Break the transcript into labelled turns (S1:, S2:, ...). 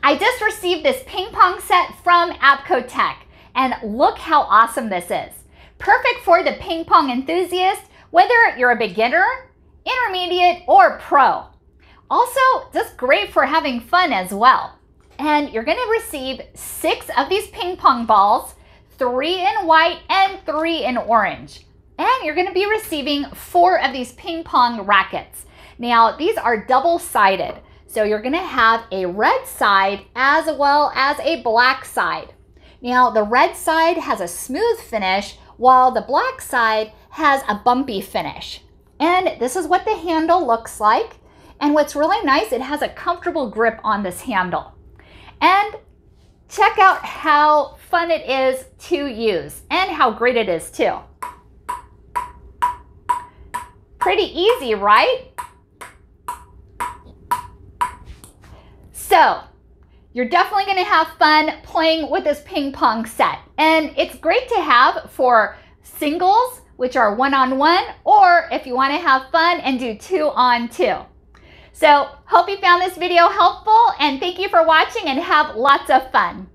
S1: I just received this ping pong set from Abco Tech, and look how awesome this is. Perfect for the ping pong enthusiast, whether you're a beginner, intermediate, or pro. Also, just great for having fun as well. And you're gonna receive 6 of these ping pong balls, 3 in white and 3 in orange. And you're gonna be receiving 4 of these ping pong rackets. Now, these are double-sided. So you're gonna have a red side as well as a black side. Now, the red side has a smooth finish, while the black side has a bumpy finish. And this is what the handle looks like. And what's really nice, it has a comfortable grip on this handle. And check out how fun it is to use and how great it is too. Pretty easy, right? So, you're definitely going to have fun playing with this ping pong set. And it's great to have for singles, which are 1-on-1, or if you want to have fun and do 2-on-2. So, hope you found this video helpful, and thank you for watching and have lots of fun.